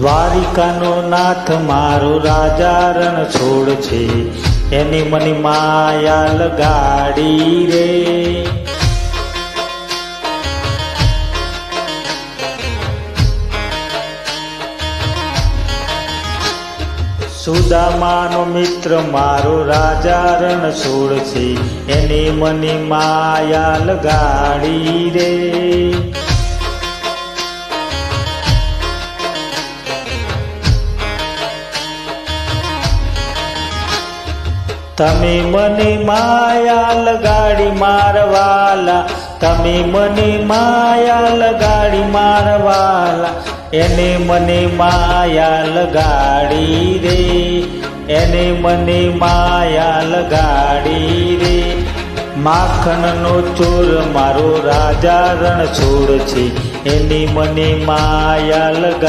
દ્વારિકાનો નાથ મારો રાજા રણછોડ છે, એની મને માયા લગાડી રે. સુદામાનો મિત્ર મારો રાજા રણછોડ છે, એને મને માયા લગાડી રે. તમે મને માયા લગાડી મારવાલા, તમે મને માયા લગાડી મારવાલા, એને મને માયા લગાડી રે, એને મને માયા લગાડી રે. માખણનો ચોર મારો રાજા રણછોડ છે, એની મને માયા લગાડી